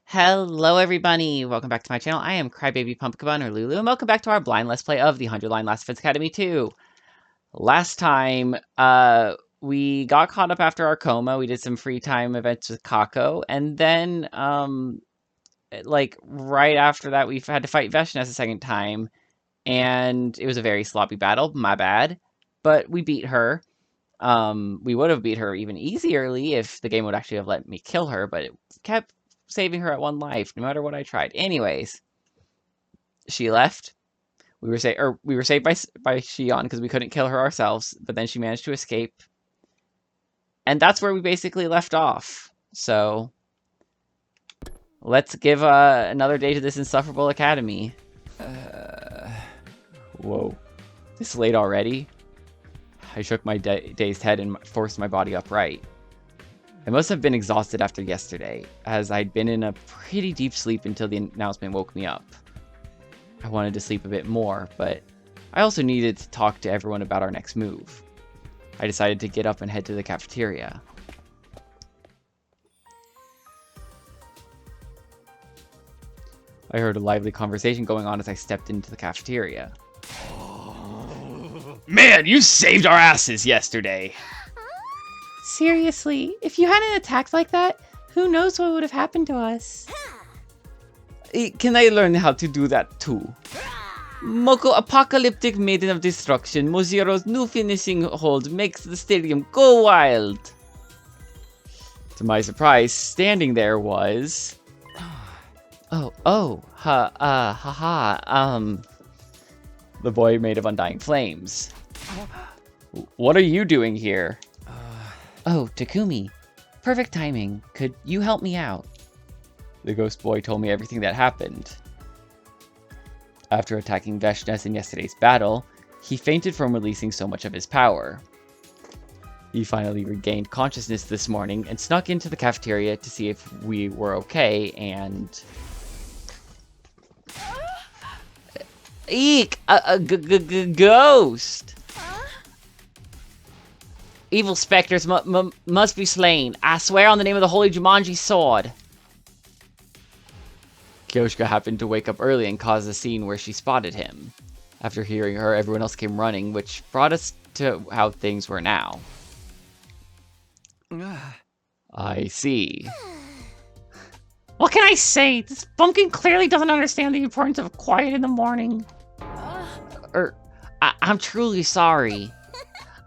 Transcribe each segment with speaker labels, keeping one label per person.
Speaker 1: Hello everybody, welcome back to my channel. I am Crybaby Pumpkin or Lulu, and welcome back to our blind Let's Play of the 100 Line Last Defense Academy 2. Last time, we got caught up after our coma, we did some free time events with Kako, and then, like, right after that we had to fight Veshnes a second time, and it was a very sloppy battle, my bad, but we beat her. We would have beat her even easierly if the game would actually have let me kill her, but it kept saving her at one life, no matter what I tried. Anyways, she left. We were saved by Shion because we couldn't kill her ourselves, but then she managed to escape. And that's where we basically left off. So let's give another day to this insufferable academy. Whoa. This late already? I shook my dazed head and forced my body upright. I must have been exhausted after yesterday, as I'd been in a pretty deep sleep until the announcement woke me up. I wanted to sleep a bit more, but I also needed to talk to everyone about our next move. I decided to get up and head to the cafeteria. I heard a lively conversation going on as I stepped into the cafeteria.
Speaker 2: Man, you saved our asses yesterday.
Speaker 3: Seriously, if you hadn't attacked like that, who knows what would have happened to us?
Speaker 1: Can I learn how to do that too? Moko, apocalyptic maiden of destruction, Moziro's new finishing hold makes the stadium go wild. To my surprise, standing there was... the boy made of undying flames. What are you doing here?
Speaker 3: Oh, Takumi. Perfect timing. Could you help me out?
Speaker 1: The ghost boy told me everything that happened. After attacking Veshnes in yesterday's battle, he fainted from releasing so much of his power. He finally regained consciousness this morning and snuck into the cafeteria to see if we were okay, and... Eek! A ghost! Evil specters must be slain. I swear on the name of the Holy Jumanji Sword. Kyoshka happened to wake up early and cause a scene where she spotted him. After hearing her, everyone else came running, which brought us to how things were now. I see.
Speaker 3: What can I say? This bumpkin clearly doesn't understand the importance of quiet in the morning.
Speaker 1: I'm truly sorry.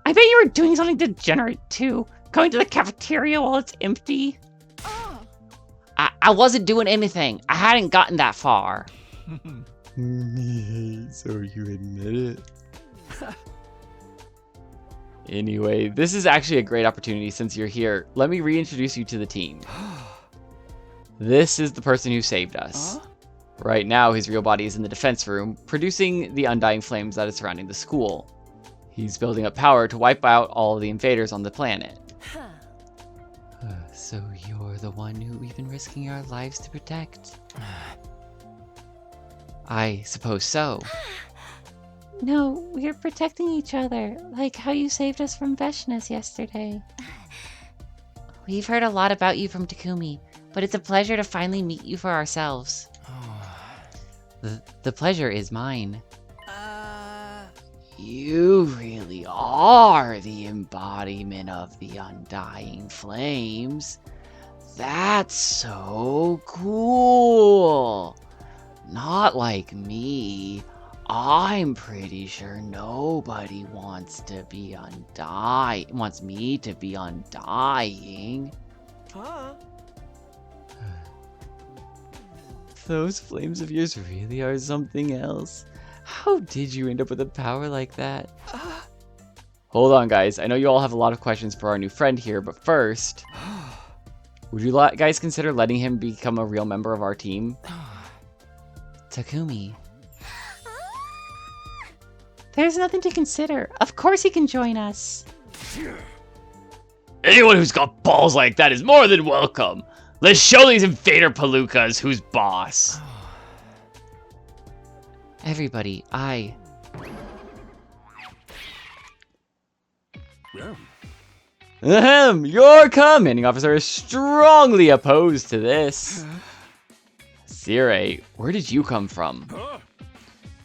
Speaker 3: I bet you were doing something degenerate too. Going to the cafeteria while it's empty.
Speaker 1: I wasn't doing anything. I hadn't gotten that far.
Speaker 4: So you admit it?
Speaker 1: Anyway, this is actually a great opportunity since you're here. Let me reintroduce you to the team. This is the person who saved us. Right now, his real body is in the defense room, producing the undying flames that is surrounding the school. He's building up power to wipe out all of the invaders on the planet.
Speaker 3: So you're the one who we've been risking our lives to protect?
Speaker 1: I suppose so.
Speaker 3: No, we're protecting each other, like how you saved us from Veshnes yesterday. We've heard a lot about you from Takumi, but it's a pleasure to finally meet you for ourselves.
Speaker 1: The pleasure is mine. You really are the embodiment of the undying flames. That's so cool. Not like me. I'm pretty sure nobody wants me to be undying. Those flames of yours really are something else. How did you end up with a power like that? Hold on, guys. I know you all have a lot of questions for our new friend here, but first... Would you guys consider letting him become a real member of our team?
Speaker 3: Takumi. There's nothing to consider. Of course he can join us.
Speaker 2: Anyone who's got balls like that is more than welcome. Let's show these invader palookas who's boss.
Speaker 3: Everybody,
Speaker 1: Ahem, your commanding officer is strongly opposed to this. Sire, where did you come from?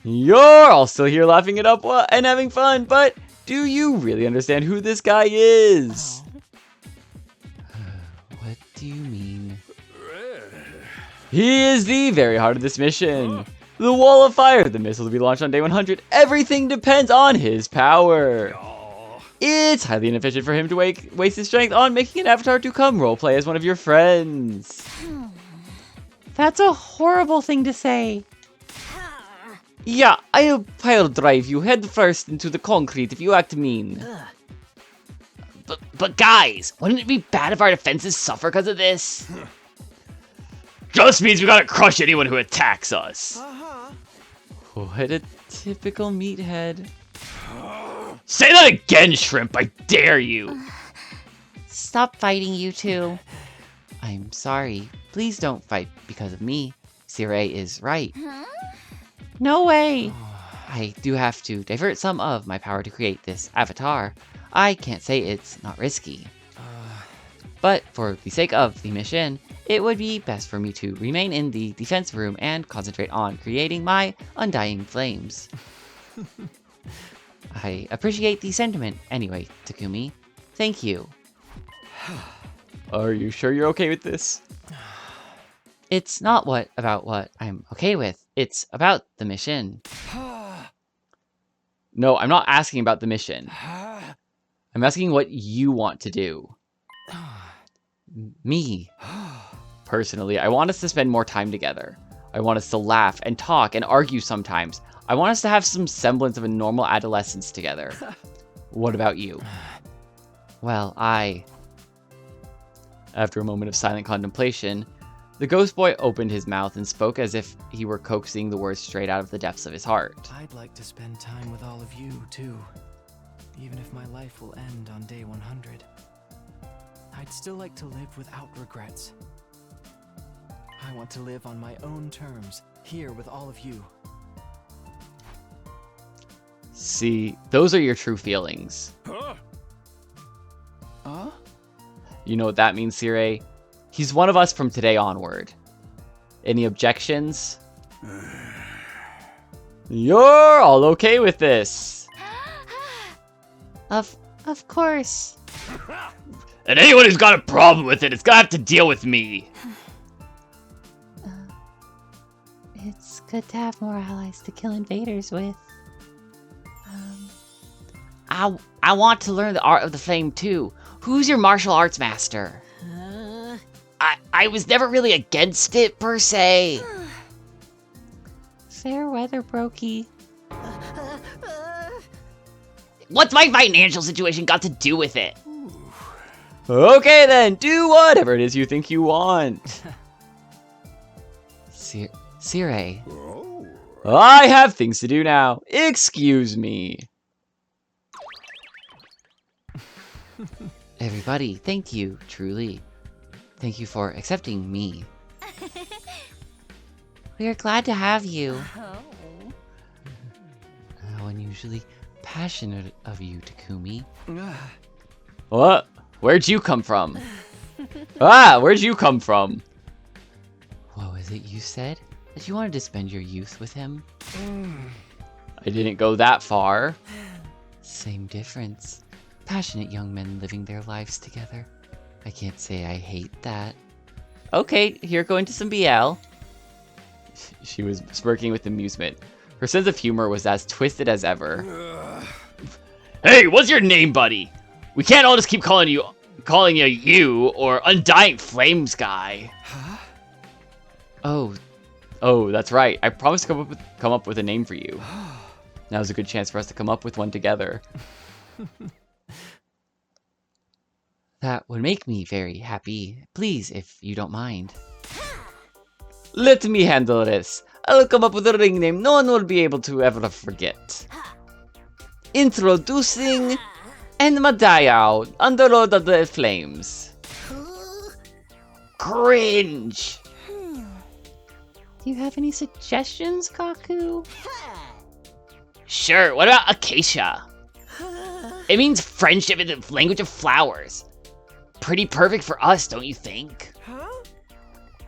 Speaker 1: You're all still here laughing it up and having fun, but do you really understand who this guy is? What do you mean? He is the very heart of this mission. The Wall of Fire, the missile to be launched on day 100. Everything depends on his power. It's highly inefficient for him to waste his strength on making an avatar to come roleplay as one of your friends.
Speaker 3: That's a horrible thing to say.
Speaker 1: Yeah, I'll drive you headfirst into the concrete if you act mean.
Speaker 2: But guys, wouldn't it be bad if our defenses suffer because of this? Just means we gotta crush anyone who attacks us.
Speaker 1: What a typical meathead.
Speaker 2: Say that again, Shrimp, I dare you.
Speaker 3: Stop fighting, you two.
Speaker 1: I'm sorry. Please don't fight because of me. Sire is right.
Speaker 3: No way.
Speaker 1: I do have to divert some of my power to create this avatar. I can't say it's not risky. But for the sake of the mission, it would be best for me to remain in the defense room and concentrate on creating my undying flames. I appreciate the sentiment anyway, Takumi. Thank you. Are you sure you're okay with this? It's not about what I'm okay with. It's about the mission. No, I'm not asking about the mission. I'm asking what you want to do. Me. Personally, I want us to spend more time together. I want us to laugh and talk and argue sometimes. I want us to have some semblance of a normal adolescence together. What about you? Well, After a moment of silent contemplation, the ghost boy opened his mouth and spoke as if he were coaxing the words straight out of the depths of his heart.
Speaker 5: I'd like to spend time with all of you, too. Even if my life will end on day 100. I'd still like to live without regrets. I want to live on my own terms, here with all of you.
Speaker 1: See, those are your true feelings.
Speaker 5: Huh?
Speaker 1: You know what that means, Sire? He's one of us from today onward. Any objections? You're all okay with this.
Speaker 3: Of course.
Speaker 2: And anyone who's got a problem with it is gonna have to deal with me.
Speaker 3: It's good to have more allies to kill invaders with.
Speaker 1: I want to learn the art of the flame too. Who's your martial arts master?
Speaker 2: I was never really against it, per se.
Speaker 3: Fair weather, Brokey.
Speaker 2: What's my financial situation got to do with it?
Speaker 1: Okay then, do whatever it is you think you want. Sire, I have things to do now. Excuse me. Everybody, thank you, truly. Thank you for accepting me.
Speaker 3: We are glad to have you.
Speaker 1: How unusually passionate of you, Takumi. What? Where'd you come from? Where'd you come from? What was it you said? That you wanted to spend your youth with him? I didn't go that far. Same difference. Passionate young men living their lives together. I can't say I hate that. Okay, here going to some BL. She was smirking with amusement. Her sense of humor was as twisted as ever.
Speaker 2: Hey, what's your name, buddy? We can't all just keep calling you you or Undying Flames guy.
Speaker 1: Oh, that's right. I promised to come up with a name for you. Now's a good chance for us to come up with one together. That would make me very happy. Please, if you don't mind. Let me handle this. I'll come up with a ring name no one will be able to ever forget. Introducing Enmadayao on the Road of the Flames. Cringe!
Speaker 3: Do you have any suggestions, Kaku?
Speaker 2: Sure, what about Acacia? It means friendship in the language of flowers. Pretty perfect for us, don't you think?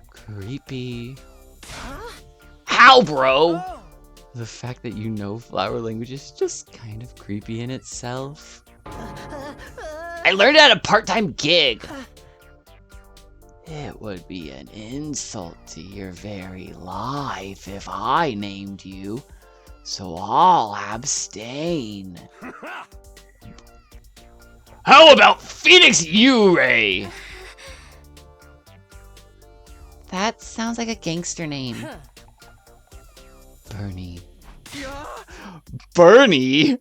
Speaker 1: Creepy.
Speaker 2: How, bro?
Speaker 1: The fact that you know flower language is just kind of creepy in itself.
Speaker 2: I learned it at a part-time gig.
Speaker 1: It would be an insult to your very life if I named you, so I'll abstain.
Speaker 2: How about Phoenix Ure?
Speaker 3: That sounds like a gangster name.
Speaker 1: Bernie. Bernie?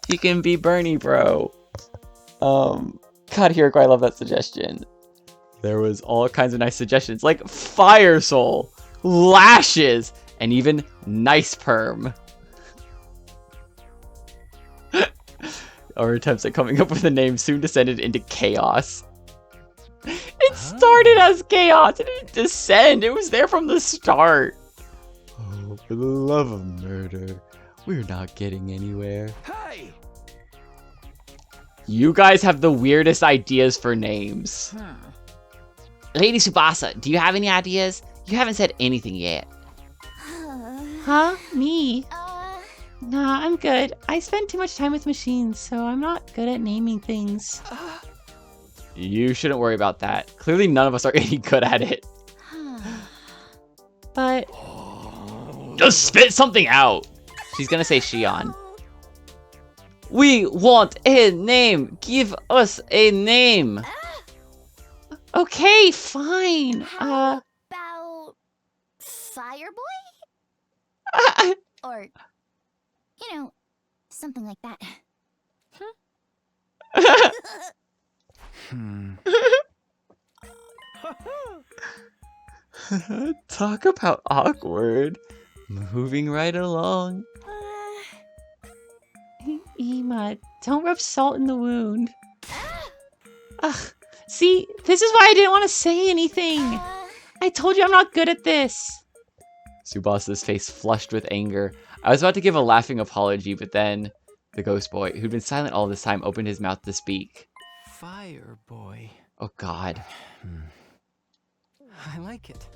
Speaker 1: You can be Bernie, bro. God, Hiroko, I love that suggestion. There was all kinds of nice suggestions, like Fire Soul, Lashes, and even Nice Perm. Our attempts at coming up with a name soon descended into chaos. It started as chaos, and it didn't descend. It was there from the start. Oh, for the love of murder. We're not getting anywhere.
Speaker 5: Hey!
Speaker 1: You guys have the weirdest ideas for names.
Speaker 3: Lady Tsubasa, do you have any ideas? You haven't said anything yet.
Speaker 6: Huh? Me? Nah, I'm good. I spend too much time with machines, so I'm not good at naming things.
Speaker 1: You shouldn't worry about that. Clearly none of us are any good at it.
Speaker 6: But
Speaker 2: Just spit something out.
Speaker 1: She's gonna say Shion. We want a name! Give us a name!
Speaker 6: okay, fine.
Speaker 7: How about Fireboy? Or, you know, something like that.
Speaker 1: Talk about awkward. Moving right along.
Speaker 6: Ema, don't rub salt in the wound. Ugh, see, this is why I didn't want to say anything. I told you I'm not good at this.
Speaker 1: Tsubasa's face flushed with anger. I was about to give a laughing apology, but then the ghost boy, who'd been silent all this time, opened his mouth to speak.
Speaker 5: Fire boy.
Speaker 1: Oh god.
Speaker 5: I like it.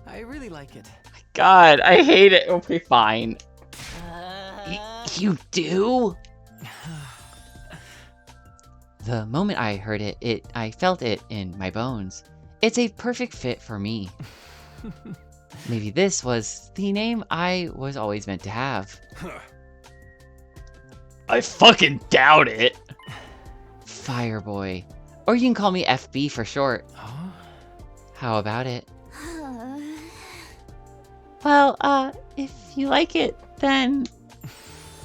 Speaker 5: I really like it.
Speaker 1: God, I hate it. Okay, fine. You do? The moment I heard it, I felt it in my bones. It's a perfect fit for me. Maybe this was the name I was always meant to have.
Speaker 2: I fucking doubt it.
Speaker 1: Fireboy. Or you can call me FB for short.
Speaker 5: Oh?
Speaker 1: How about it?
Speaker 6: Well, if you like it, then...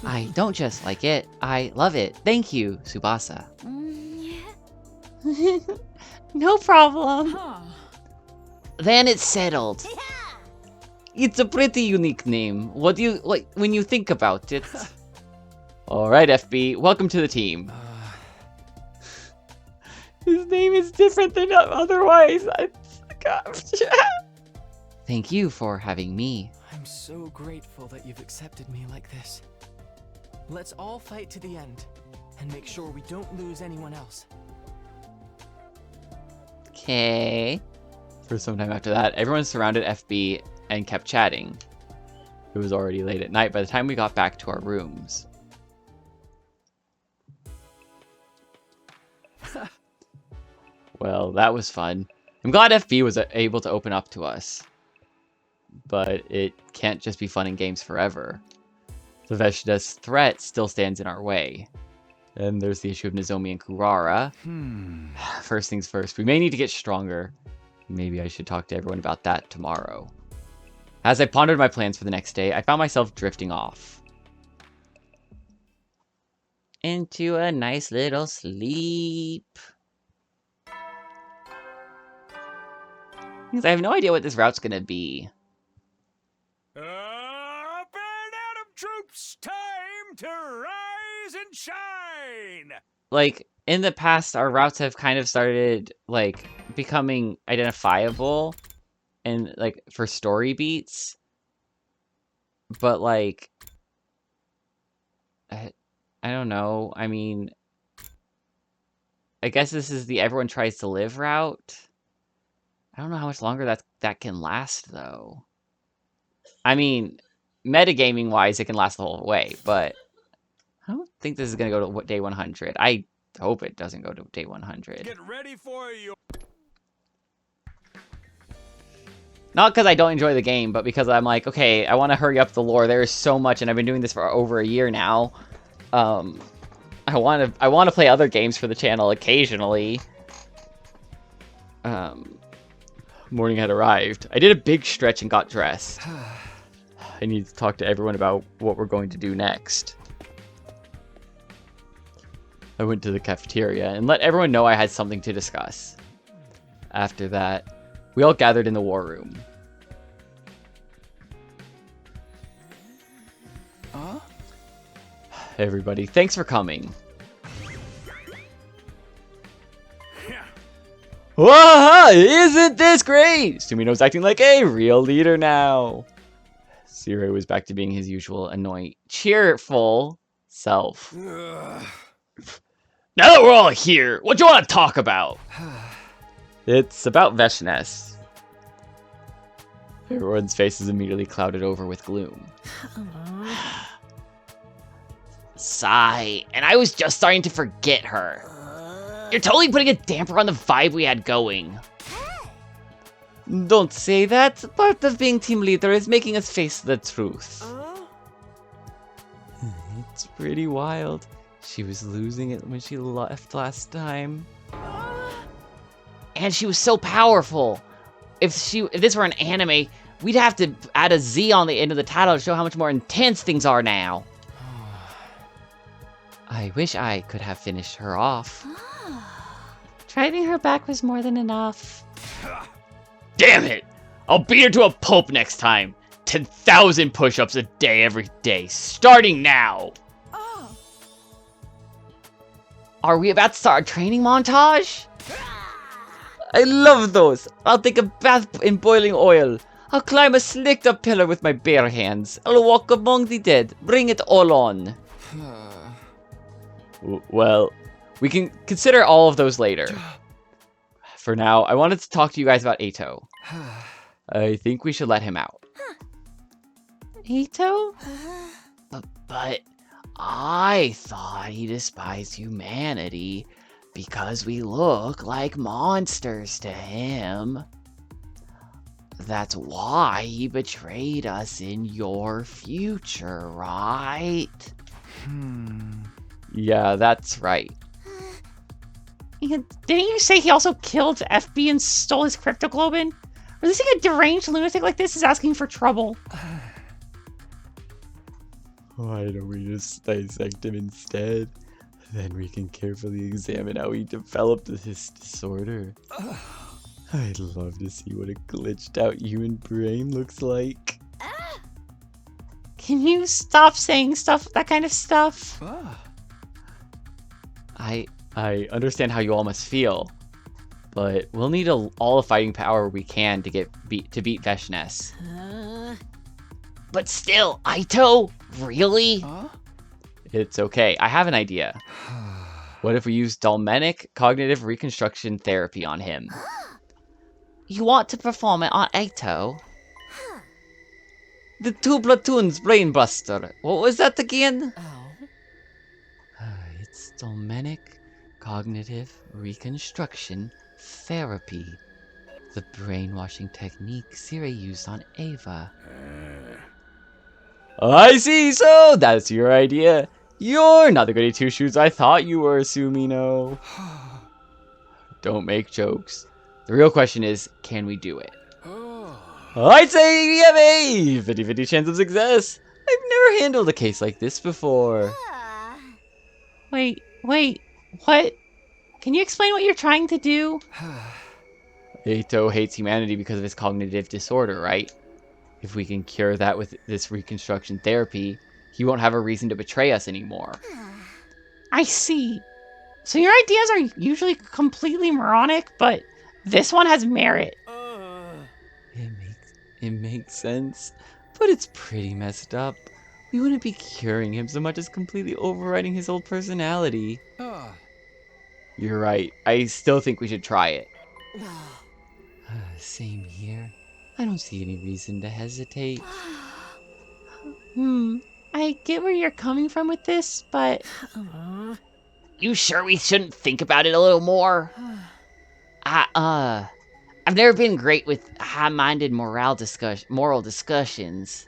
Speaker 1: I don't just like it, I love it. Thank you, Tsubasa.
Speaker 6: no problem.
Speaker 1: Then it's settled. It's a pretty unique name. What do you like when you think about it? Alright, FB, welcome to the team. His name is different than otherwise. Thank you for having me.
Speaker 5: I'm so grateful that you've accepted me like this. Let's all fight to the end and make sure we don't lose anyone else.
Speaker 1: Okay. For some time after that, everyone surrounded FB and kept chatting. It was already late at night by the time we got back to our rooms. Well, that was fun. I'm glad FB was able to open up to us. But it can't just be fun and games forever. The Veshda's threat still stands in our way. And there's the issue of Nozomi and Kurara. First things first, we may need to get stronger. Maybe I should talk to everyone about that tomorrow. As I pondered my plans for the next day, I found myself drifting off. Into a nice little sleep. Because I have no idea what this route's gonna be.
Speaker 8: Up and Atom troops, time to rise and shine!
Speaker 1: Like, in the past, our routes have kind of started, like, becoming identifiable and, like, for story beats. But, like, I don't know. I mean, I guess this is the everyone tries to live route. I don't know how much longer that can last, though. I mean, metagaming-wise, it can last the whole way, but I don't think this is going to go to day 100. I hope it doesn't go to day 100.
Speaker 8: Get ready for your
Speaker 1: Not because I don't enjoy the game, but because I'm like, okay, I want to hurry up the lore. There is so much, and I've been doing this for over a year now. I want to play other games for the channel occasionally. Morning had arrived. I did a big stretch and got dressed. I need to talk to everyone about what we're going to do next. I went to the cafeteria and let everyone know I had something to discuss. After that, we all gathered in the war room. Everybody, thanks for coming. Whoa, isn't this great? Sumino's acting like a real leader now. Zero was back to being his usual annoying, cheerful self.
Speaker 2: Now that we're all here, what do you want to talk about?
Speaker 1: It's about Veshness. Everyone's face is immediately clouded over with gloom.
Speaker 2: Sigh, and I was just starting to forget her. You're totally putting a damper on the vibe we had going.
Speaker 1: Don't say that. Part of being team leader is making us face the truth. It's pretty wild. She was losing it when she left last time.
Speaker 2: And she was so powerful. If this were an anime, we'd have to add a Z on the end of the title to show how much more intense things are now.
Speaker 1: I wish I could have finished her off.
Speaker 6: Driving her back was more than enough.
Speaker 2: Damn it! I'll beat her to a pulp next time. 10,000 push-ups a day every day, starting now.
Speaker 1: Are we about to start a training montage? I love those. I'll take a bath in boiling oil. I'll climb a slicked-up pillar with my bare hands. I'll walk among the dead. Bring it all on. Well, we can consider all of those later. For now, I wanted to talk to you guys about Ato. I think we should let him out.
Speaker 6: Ito?
Speaker 2: But I thought he despised humanity because we look like monsters to him. That's why he betrayed us in your future, right?
Speaker 1: Yeah, that's right.
Speaker 6: Yeah, didn't you say he also killed FB and stole his cryptoglobin? Or is this like a deranged lunatic like this is asking for trouble?
Speaker 4: Why don't we just dissect him instead? Then we can carefully examine how he developed this disorder. I'd love to see what a glitched out human brain looks like.
Speaker 6: Can you stop saying that kind of stuff?
Speaker 1: I understand how you all must feel, but we'll need all the fighting power we can to beat Veshness.
Speaker 2: But still, Aito? Really?
Speaker 1: It's okay. I have an idea. What if we use Dalmenic cognitive reconstruction therapy on him?
Speaker 3: You want to perform it on Ato?
Speaker 1: The two platoons brainbuster. What was that again? It's Dalmenic cognitive reconstruction therapy. The brainwashing technique Siri used on Ava. I see, so that's your idea. You're not the goody two-shoes I thought you were, Sumino. Don't make jokes. The real question is, can we do it? I'd say we have a 50-50 chance of success. I've never handled a case like this before.
Speaker 6: Wait, what? Can you explain what you're trying to do?
Speaker 1: Ato hates humanity because of his cognitive disorder, right? If we can cure that with this reconstruction therapy, he won't have a reason to betray us anymore.
Speaker 6: I see. So your ideas are usually completely moronic, but this one has merit.
Speaker 1: It makes sense, but it's pretty messed up. We wouldn't be curing him so much as completely overriding his old personality. You're right. I still think we should try it.
Speaker 4: Same here. I don't see any reason to hesitate.
Speaker 6: I get where you're coming from with this, but
Speaker 2: You sure we shouldn't think about it a little more? I've never been great with high-minded moral discussions.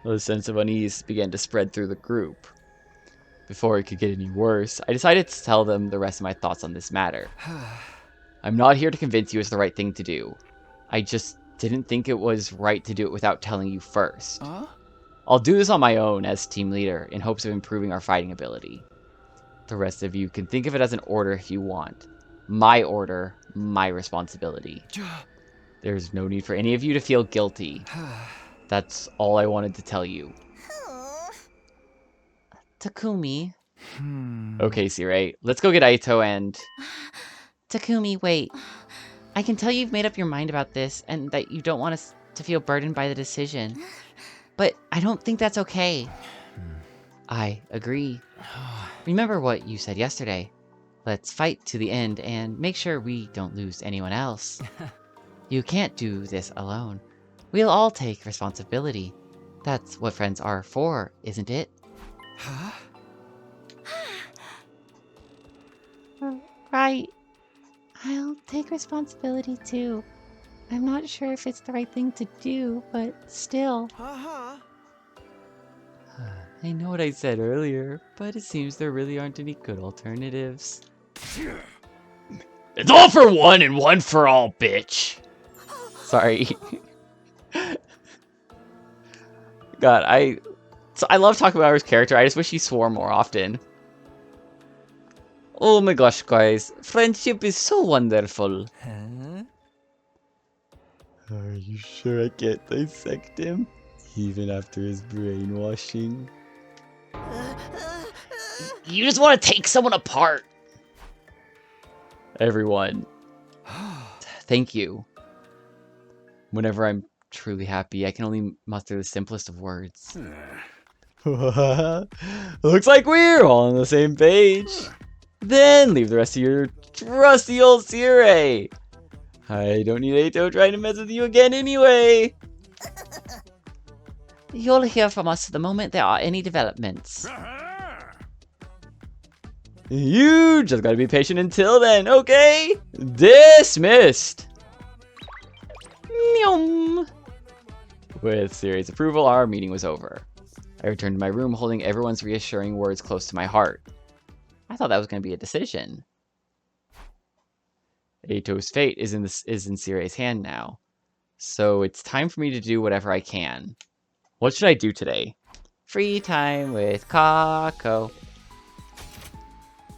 Speaker 4: A sense of unease began to spread through the group. Before it could get any worse, I decided to tell them the rest of my thoughts on this matter. I'm not here to convince you it's the right thing to do. I just didn't think it was right to do it without telling you first. I'll do this on my own as team leader in hopes of improving our fighting ability. The rest of you can think of it as an order if you want. My order, my responsibility. There's no need for any of you to feel guilty. That's all I wanted to tell you.
Speaker 6: Takumi.
Speaker 4: Okay, Sirei, let's go get Aito and...
Speaker 6: Takumi, wait. I can tell you've made up your mind about this and that you don't want us to feel burdened by the decision. But I don't think that's okay.
Speaker 4: I agree.
Speaker 6: Remember what you said yesterday. Let's fight to the end and make sure we don't lose anyone else. You can't do this alone. We'll all take responsibility. That's what friends are for, isn't it? Right. I'll take responsibility too. I'm not sure if it's the right thing to do, but still.
Speaker 4: I know what I said earlier, but it seems there really aren't any good alternatives.
Speaker 2: It's all for one and one for all, bitch.
Speaker 4: Sorry. God, I love talking about his character. I just wish he swore more often. Oh my gosh, guys. Friendship is so wonderful. Are you sure I can't dissect him? Even after his brainwashing?
Speaker 2: You just want to take someone apart.
Speaker 4: Everyone. Thank you. Whenever I'm truly happy, I can only muster the simplest of words. Looks like we're all on the same page. Then leave the rest of your trusty old Sirei. I don't need Aito trying to mess with you again anyway.
Speaker 6: You'll hear from us the moment there are any developments.
Speaker 4: You just gotta be patient until then, okay? Dismissed!
Speaker 6: Nyum.
Speaker 4: With Siri's approval, our meeting was over. I returned to my room holding everyone's reassuring words close to my heart. I thought that was going to be a decision. Aito's fate is in Siri's hand now. So it's time for me to do whatever I can. What should I do today? Free time with Kako.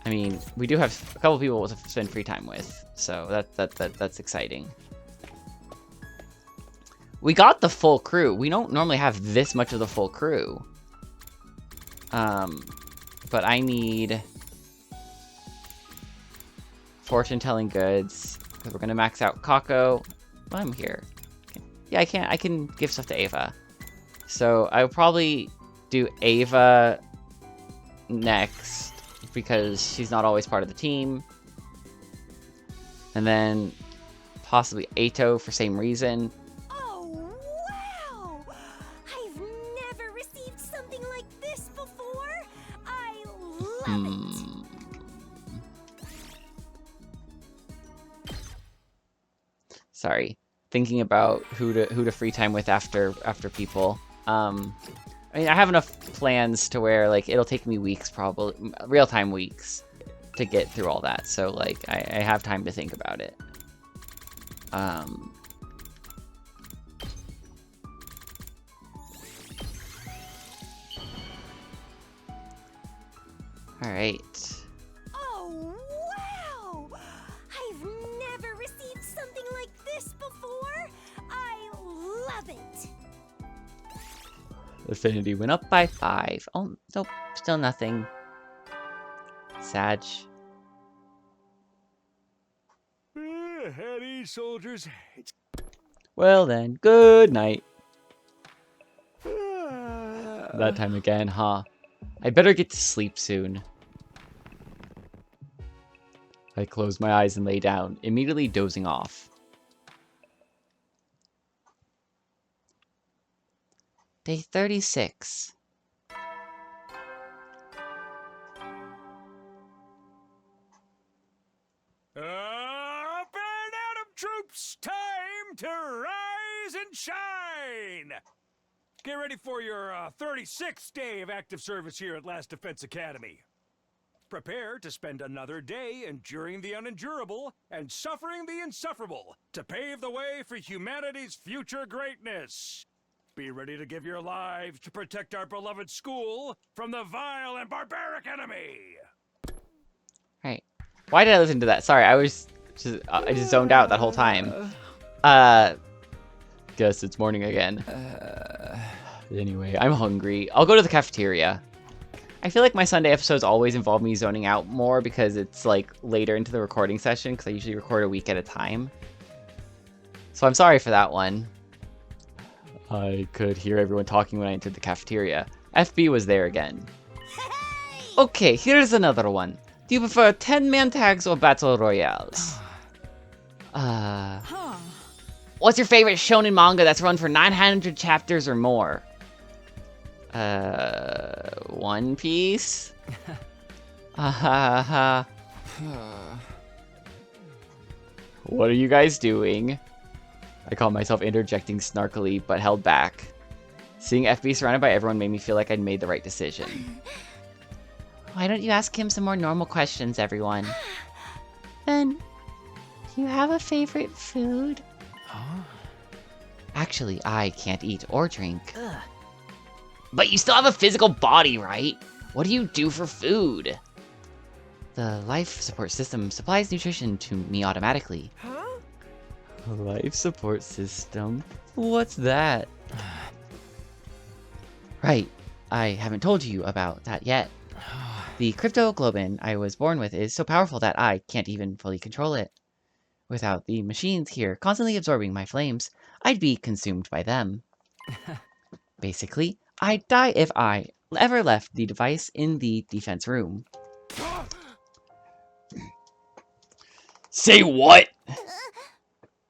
Speaker 4: I mean, we do have a couple people to spend free time with, so that's exciting. We got the full crew. We don't normally have this much of the full crew. But I need fortune-telling goods, because we're gonna max out Kako. Well, I'm here. Yeah, I can give stuff to Ava. So I'll probably do Ava next, because she's not always part of the team. And then possibly Aito for same reason.
Speaker 7: Oh, wow! I've never received something like this before. I love it.
Speaker 4: Sorry, thinking about who to free time with after people. I mean, I have enough plans to where like it'll take me weeks, probably real-time weeks, to get through all that. So like I have time to think about it. All right.
Speaker 7: Oh, wow! I've never received something like this before. I love it.
Speaker 4: Affinity went up by 5. Oh, nope, still nothing. Sag.
Speaker 8: At ease, soldiers. It's
Speaker 4: Well then, good night. That time again, huh? I better get to sleep soon. I closed my eyes and lay down, immediately dozing off.
Speaker 6: Day 36.
Speaker 8: Up and Atom troops, time to rise and shine! Get ready for your 36th day of active service here at Last Defense Academy. Prepare to spend another day enduring the unendurable and suffering the insufferable to pave the way for humanity's future greatness. Be ready to give your lives to protect our beloved school from the vile and barbaric enemy.
Speaker 1: Right. Why did I listen to that? Sorry, I just zoned out that whole time. Guess it's morning again. Anyway, I'm hungry. I'll go to the cafeteria. I feel like my Sunday episodes always involve me zoning out more because it's like later into the recording session because I usually record a week at a time. So I'm sorry for that one. I could hear everyone talking when I entered the cafeteria. FB was there again. Okay, here's another one. Do you prefer 10-man tags or battle royales? What's your favorite shonen manga that's run for 900 chapters or more? One Piece? What are you guys doing? I caught myself interjecting snarkily, but held back. Seeing FB surrounded by everyone made me feel like I'd made the right decision.
Speaker 6: Why don't you ask him some more normal questions, everyone?
Speaker 3: Then, do you have a favorite food?
Speaker 6: Actually, I can't eat or drink.
Speaker 1: But you still have a physical body, right? What do you do for food?
Speaker 6: The life support system supplies nutrition to me automatically.
Speaker 4: Life support system? What's that?
Speaker 6: Right, I haven't told you about that yet. The cryptoglobin I was born with is so powerful that I can't even fully control it. Without the machines here constantly absorbing my flames, I'd be consumed by them. Basically, I'd die if I ever left the device in the defense room.
Speaker 1: Say what?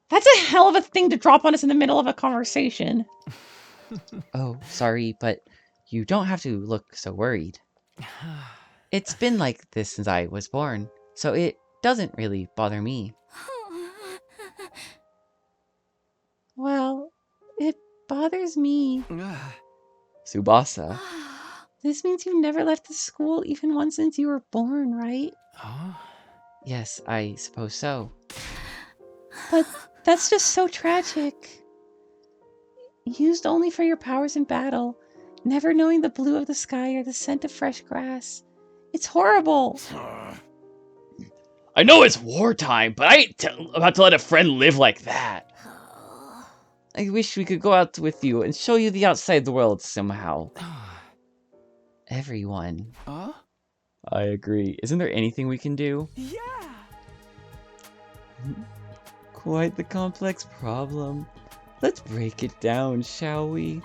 Speaker 3: That's a hell of a thing to drop on us in the middle of a conversation.
Speaker 6: Oh, sorry, but you don't have to look so worried. It's been like this since I was born, so it doesn't really bother me.
Speaker 3: Well, it bothers me.
Speaker 4: Tsubasa.
Speaker 3: This means you've never left the school even once since you were born, right?
Speaker 6: Yes, I suppose so.
Speaker 3: But that's just so tragic. Used only for your powers in battle, never knowing the blue of the sky or the scent of fresh grass. It's horrible.
Speaker 1: I know it's wartime, but I ain't about to let a friend live like that.
Speaker 6: I wish we could go out with you and show you the outside world somehow. Everyone.
Speaker 4: I agree. Isn't there anything we can do?
Speaker 5: Yeah!
Speaker 4: Quite the complex problem. Let's break it down, shall we?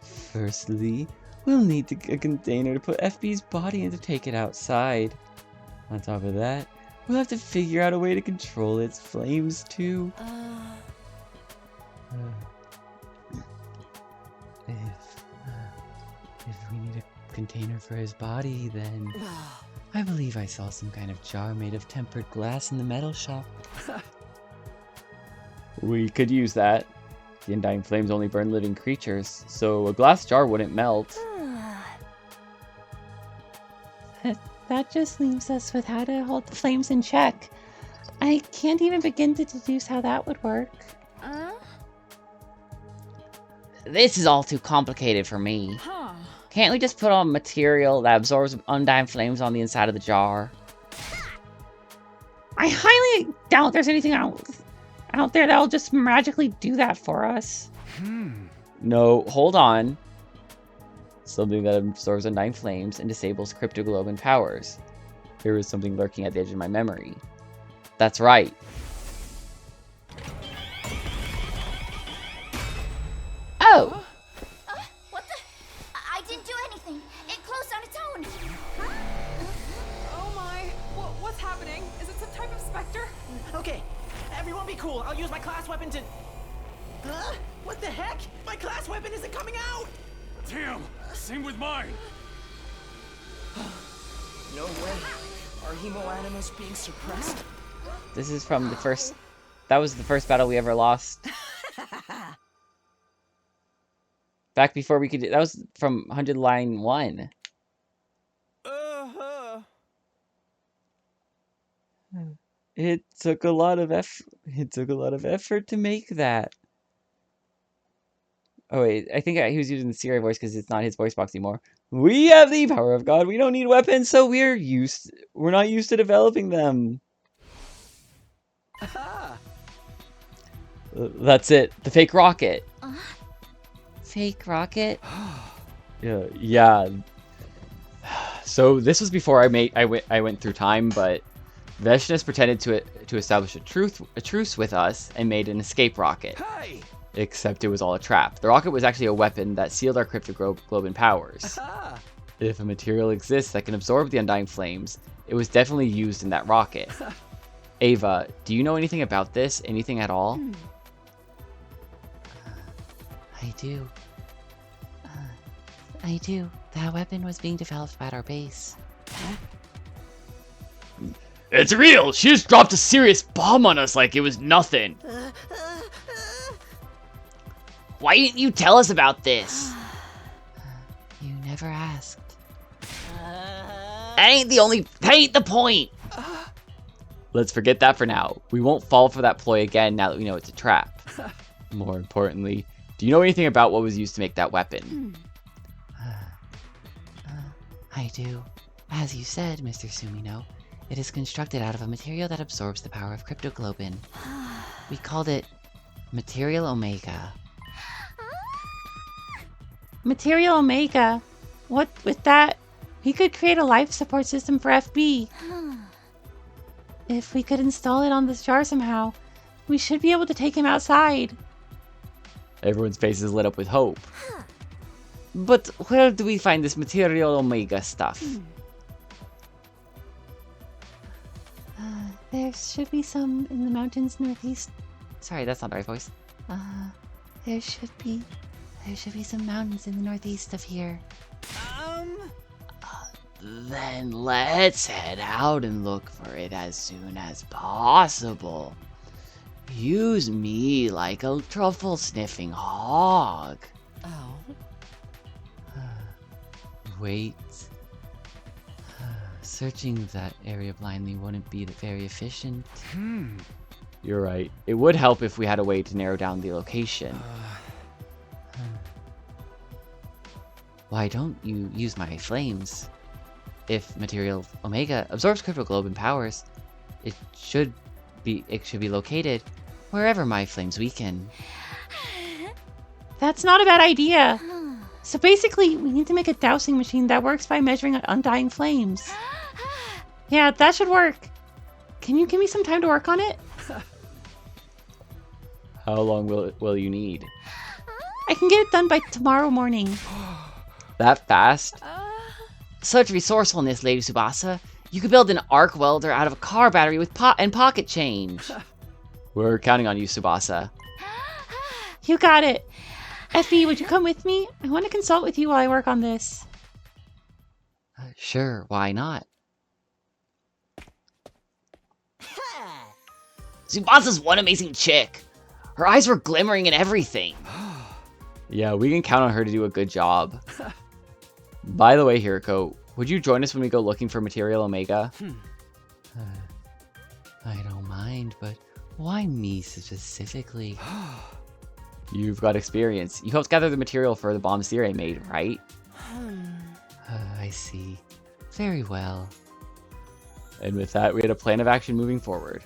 Speaker 4: Firstly, we'll need a container to put FB's body in to take it outside. On top of that, we'll have to figure out a way to control its flames too. If we need a container for his body, then I believe I saw some kind of jar made of tempered glass in the metal shop.
Speaker 1: We could use that. The undying flames only burn living creatures, so a glass jar wouldn't melt.
Speaker 3: That just leaves us with how to hold the flames in check. I can't even begin to deduce how that would work.
Speaker 6: This is all too complicated for me. Can't we just put on material that absorbs undying flames on the inside of the jar?
Speaker 3: I highly doubt there's anything out there that'll just magically do that for us.
Speaker 1: No, hold on. Something that absorbs undying flames and disables cryptoglobin powers. There is something lurking at the edge of my memory. That's right.
Speaker 6: Oh!
Speaker 7: What the? I didn't do anything. It closed on its own.
Speaker 9: Oh my! What's happening? Is it some type of specter?
Speaker 5: Okay, everyone be cool. I'll use my class weapon to... What the heck? My class weapon isn't coming out!
Speaker 8: Damn, same with mine.
Speaker 5: No way. Are hemoanimus being suppressed?
Speaker 1: This is from the first... That was the first battle we ever lost. Back before we could... That was from 100 line 1. It took a lot of effort to make that. Oh wait, I think he was using the Siri voice because it's not his voice box anymore. We have the power of God. We don't need weapons, so we're not used to developing them. That's it. The fake rocket.
Speaker 3: Fake rocket?
Speaker 1: Yeah. So this was before I went through time, but Veshness pretended to establish a truce with us and made an escape rocket.
Speaker 5: Hey!
Speaker 1: Except it was all a trap. The rocket was actually a weapon that sealed our cryptoglobin powers. If a material exists that can absorb the Undying Flames, it was definitely used in that rocket. Ava, do you know anything about this? Anything at all?
Speaker 3: I do. I do. That weapon was being developed at our base.
Speaker 2: It's real! She just dropped a serious bomb on us like it was nothing. Why didn't you tell us about this?
Speaker 3: You never asked.
Speaker 2: That ain't the point!
Speaker 1: Let's forget that for now. We won't fall for that ploy again now that we know it's a trap. More importantly, do you know anything about what was used to make that weapon?
Speaker 3: I do. As you said, Mr. Sumino, it is constructed out of a material that absorbs the power of cryptoglobin. We called it Material Omega.
Speaker 10: Material Omega. What with that? We could create a life support system for FB. If we could install it on this jar somehow, we should be able to take him outside.
Speaker 1: Everyone's faces lit up with hope. But where do we find this Material Omega stuff?
Speaker 10: There should be some in the mountains northeast.
Speaker 1: Sorry, that's not the right voice.
Speaker 10: There should be some mountains in the northeast of here.
Speaker 2: Then let's head out and look for it as soon as possible. Use me like a truffle-sniffing hog.
Speaker 5: Oh.
Speaker 1: Wait. Searching that area blindly wouldn't be very efficient. You're right. It would help if we had a way to narrow down the location. Why don't you use my flames? If Material Omega absorbs cryptoglobin powers, it should be located wherever my flames weaken.
Speaker 10: That's not a bad idea. So basically, we need to make a dowsing machine that works by measuring undying flames. Yeah, that should work. Can you give me some time to work on it?
Speaker 1: How long will you need?
Speaker 10: I can get it done by tomorrow morning.
Speaker 1: That fast?
Speaker 2: Such resourcefulness, Lady Tsubasa. You could build an arc welder out of a car battery with pocket change.
Speaker 1: We're counting on you, Tsubasa.
Speaker 10: You got it. Effie, would you come with me? I want to consult with you while I work on this.
Speaker 1: Sure, why not?
Speaker 2: Tsubasa's one amazing chick. Her eyes were glimmering and everything.
Speaker 1: Yeah, we can count on her to do a good job. By the way, Hiriko, would you join us when we go looking for Material Omega? I don't mind, but why me specifically? You've got experience. You helped gather the material for the bomb Sire made, right? I see. Very well. And with that, we had a plan of action moving forward.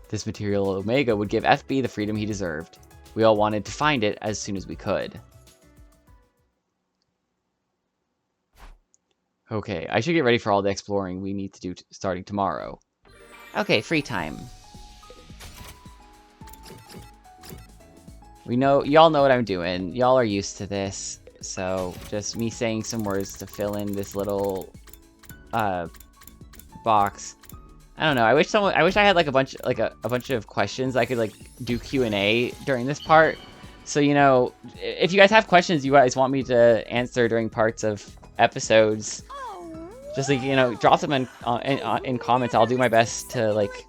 Speaker 1: This Material Omega would give FB the freedom he deserved. We all wanted to find it as soon as we could. Okay, I should get ready for all the exploring we need to do starting tomorrow. Okay, free time. Y'all know what I'm doing. Y'all are used to this. So, just me saying some words to fill in this little, box. I don't know. I wish I had like a bunch of questions I could like do Q&A during this part. So, you know, if you guys have questions you guys want me to answer during parts of episodes, just like, you know, drop them in comments. I'll do my best to like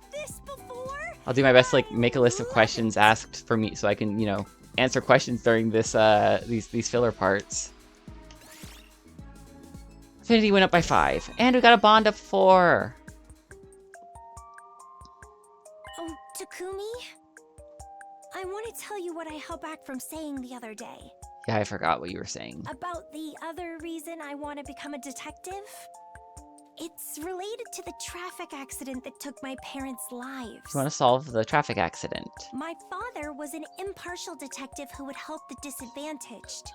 Speaker 1: make a list of questions asked for me so I can, you know, answer questions during this these filler parts. Affinity went up by 5, and we got a bond up 4.
Speaker 7: Oh, Takumi? I want to tell you what I held back from saying the other day.
Speaker 1: Yeah, I forgot what you were saying.
Speaker 7: About the other reason I want to become a detective? It's related to the traffic accident that took my parents' lives.
Speaker 1: You want to solve the traffic accident.
Speaker 7: My father was an impartial detective who would help the disadvantaged.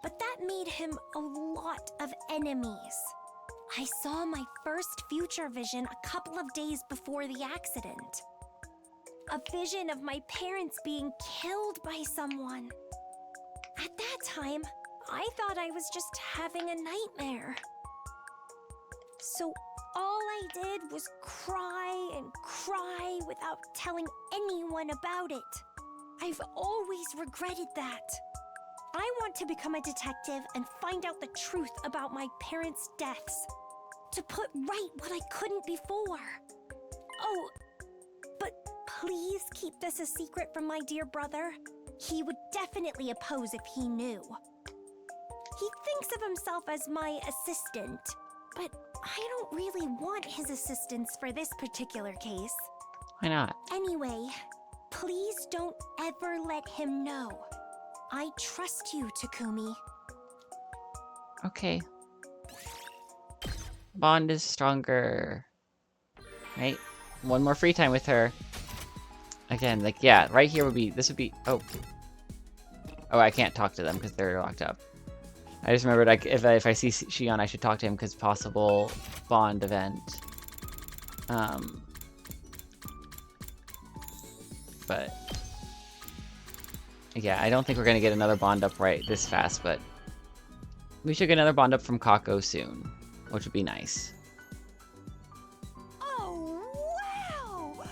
Speaker 7: But that made him a lot of enemies. I saw my first future vision a couple of days before the accident. A vision of my parents being killed by someone. At that time, I thought I was just having a nightmare. So all I did was cry and cry without telling anyone about it. I've always regretted that. I want to become a detective and find out the truth about my parents' deaths. To put right what I couldn't before. Oh, but please keep this a secret from my dear brother. He would definitely oppose if he knew. He thinks of himself as my assistant, but I don't really want his assistance for this particular case.
Speaker 1: Why not?
Speaker 7: Anyway, please don't ever let him know. I trust you, Takumi.
Speaker 1: Okay. Bond is stronger. Right? One more free time with her. Again, like, yeah, right here would be, this would be, oh, I can't talk to them because they're locked up. I just remembered, like, if I see Shion, I should talk to him because possible Bond event. But yeah, I don't think we're gonna get another Bond up right this fast, but we should get another Bond up from Kako soon, which would be nice.
Speaker 7: Oh, wow!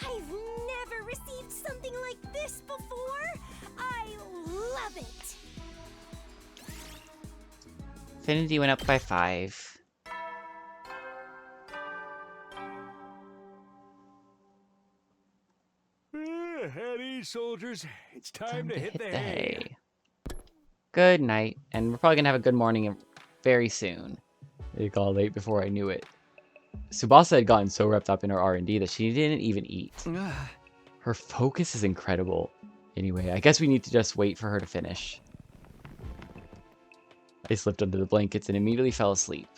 Speaker 7: I've never received something like this before! I love it!
Speaker 1: Affinity went up by 5.
Speaker 8: At ease, soldiers. It's time to hit the hay.
Speaker 1: Good night, and we're probably gonna have a good morning very soon. It got late before I knew it. Tsubasa had gotten so wrapped up in her R&D that she didn't even eat. Her focus is incredible. Anyway, I guess we need to just wait for her to finish. I slipped under the blankets and immediately fell asleep.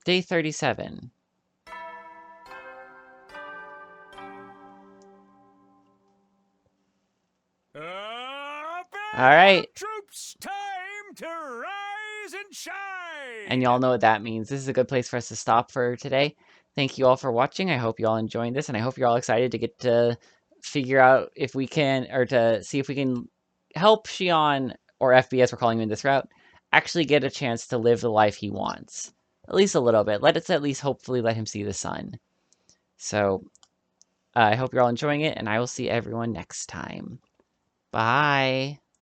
Speaker 1: Day 37. Alright.
Speaker 8: Troops, time to rise and shine!
Speaker 1: And y'all know what that means. This is a good place for us to stop for today. Thank you all for watching. I hope you all enjoying this, and I hope you're all excited to get to figure out if we can, or to see if we can help Shion, or FBS, we're calling him in this route, actually get a chance to live the life he wants. At least a little bit. Let us at least hopefully let him see the sun. So, I hope you're all enjoying it, and I will see everyone next time. Bye!